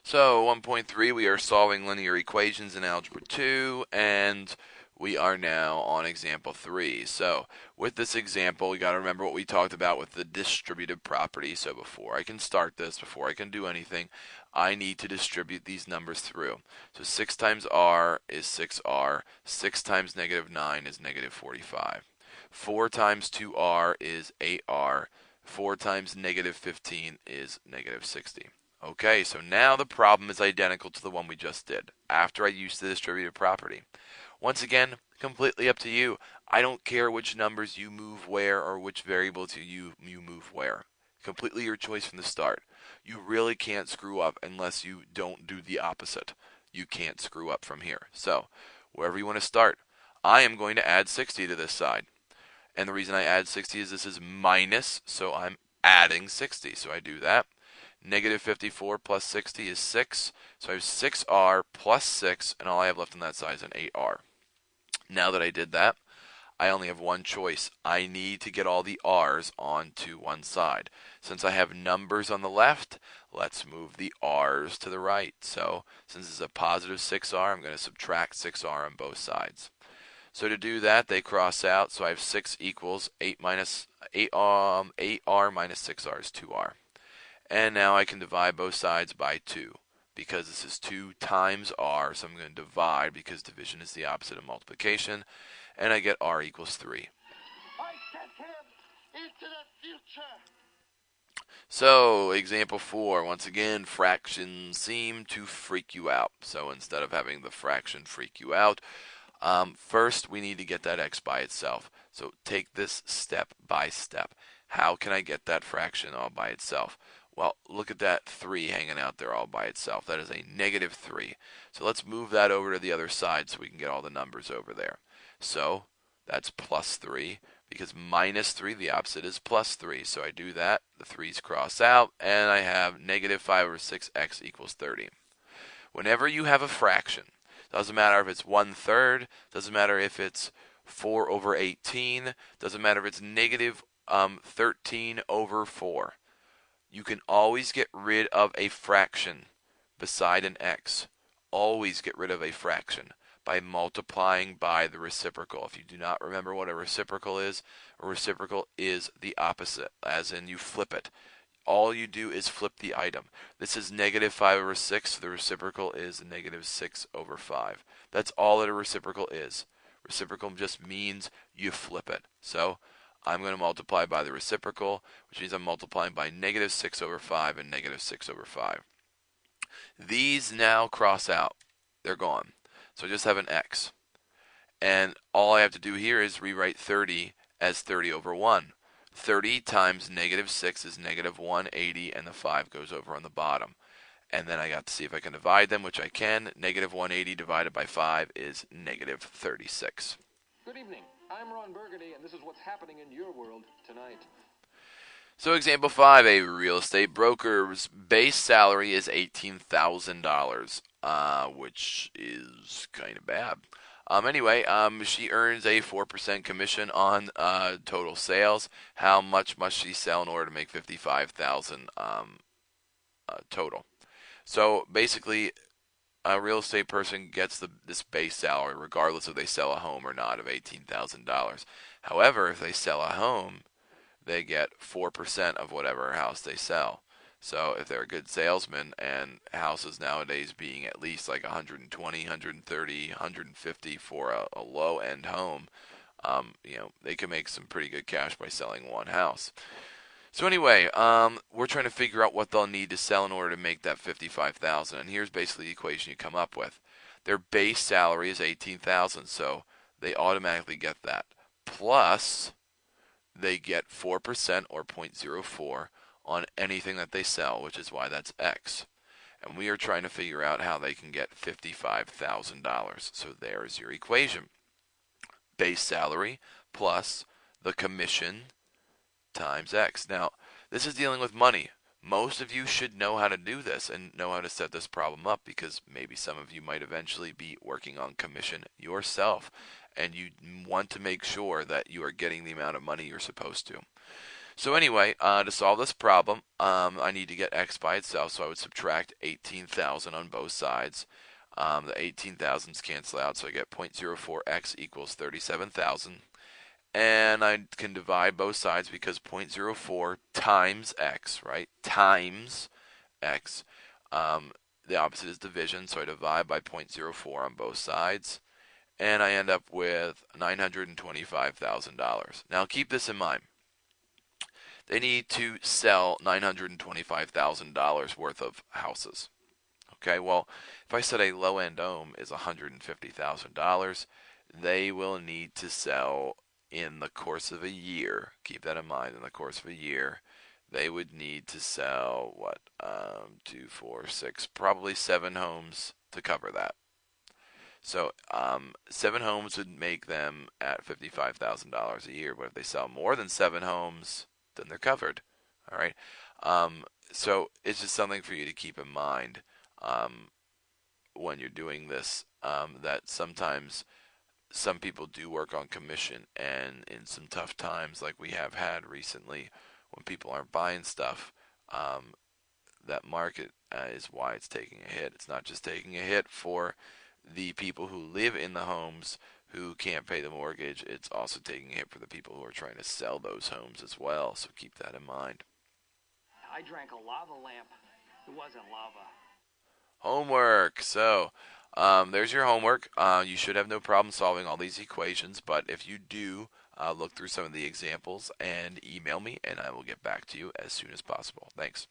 So 1.3, we are solving linear equations in Algebra 2, and we are now on example 3. So with this example, we got to remember what we talked about with the distributive property. So before I can start this, before I can do anything, I need to distribute these numbers through. So 6 times r is 6r, 6 times negative 9 is negative 45. 4 times 2r is 8r, 4 times negative 15 is negative 60. Okay, so now the problem is identical to the one we just did, after I used the distributive property. Once again, completely up to you. I don't care which numbers you move where or which variables you move where. Completely your choice from the start. You really can't screw up unless you don't do the opposite. You can't screw up from here. So, wherever you want to start, I am going to add 60 to this side. And the reason I add 60 is this is minus, so I'm adding 60. So I do that. Negative 54 plus 60 is 6. So I have 6r plus 6, and all I have left on that side is an 8r. Now that I did that, I only have one choice. I need to get all the r's onto one side. Since I have numbers on the left, let's move the r's to the right. So since it's a positive 6r, I'm going to subtract 6r on both sides. So to do that, they cross out. So I have 6 equals 8 minus 8r minus 6r is 2r. And now I can divide both sides by 2 because this is 2 times r, so I'm going to divide because division is the opposite of multiplication, and I get r equals 3. I sent him into the future. So, example 4, once again, fractions seem to freak you out. So instead of having the fraction freak you out, first we need to get that x by itself. So take this step by step. How can I get that fraction all by itself? Well, look at that 3 hanging out there all by itself. That is a negative 3. So let's move that over to the other side so we can get all the numbers over there. So that's plus 3 because minus 3, the opposite is plus 3. So I do that, the 3's cross out, and I have negative 5 over 6x equals 30. Whenever you have a fraction, doesn't matter if it's 1/3, doesn't matter if it's 4 over 18, doesn't matter if it's negative 13 over 4. You can always get rid of a fraction beside an x. Always get rid of a fraction by multiplying by the reciprocal. If you do not remember what a reciprocal is the opposite, as in you flip it. All you do is flip the item. This is negative 5 over 6, so the reciprocal is negative 6 over 5. That's all that a reciprocal is. Reciprocal just means you flip it. So I'm going to multiply by the reciprocal, which means I'm multiplying by negative 6 over 5 and negative 6 over 5. These now cross out. They're gone. So I just have an x. And all I have to do here is rewrite 30 as 30 over 1. 30 times negative 6 is negative 180, and the 5 goes over on the bottom. And then I got to see if I can divide them, which I can. Negative 180 divided by 5 is negative 36. Good evening. I'm Ron Burgundy, and this is what's happening in your world tonight. So example 5, a real estate broker's base salary is $18,000, which is kind of bad. Anyway, she earns a 4% commission on total sales. How much must she sell in order to make $55,000 total? So basically, a real estate person gets this base salary regardless if they sell a home or not of $18,000. However, if they sell a home, they get 4% of whatever house they sell. So if they're a good salesman, and houses nowadays being at least like 120, 130, 150 for a low-end home, they can make some pretty good cash by selling one house. So anyway, we're trying to figure out what they'll need to sell in order to make that $55,000, and here's basically the equation you come up with. Their base salary is $18,000, so they automatically get that. Plus, they get 4% or 0.04 on anything that they sell, which is why that's X. And we are trying to figure out how they can get $55,000. So there's your equation. Base salary plus the commission times X. Now, this is dealing with money. Most of you should know how to do this and know how to set this problem up, because maybe some of you might eventually be working on commission yourself, and you want to make sure that you are getting the amount of money you're supposed to. So anyway, to solve this problem, I need to get x by itself, so I would subtract 18,000 on both sides. The 18,000s cancel out, so I get 0.04x equals 37,000. And I can divide both sides because 0.04 times x, right, times x. The opposite is division, so I divide by 0.04 on both sides, and I end up with $925,000. Now keep this in mind. They need to sell $925,000 worth of houses. Okay, well, if I said a low end home is $150,000, they will need to sell in the course of a year. Keep that in mind. In the course of a year, they would need to sell what? Two, four, six, probably 7 homes to cover that. So 7 homes would make them at $55,000 a year. But if they sell more than 7 homes, then they're covered. All right. Um, so it's just something for you to keep in mind um, when you're doing this. That sometimes some people do work on commission, and in some tough times like we have had recently, when people aren't buying stuff, um, that market is why it's taking a hit. It's not just taking a hit for the people who live in the homes who can't pay the mortgage, it's also taking a hit for the people who are trying to sell those homes as well. So keep that in mind. I drank a lava lamp. It wasn't lava. Homework. So there's your homework. You should have no problem solving all these equations, but if you do, look through some of the examples and email me, and I will get back to you as soon as possible. Thanks.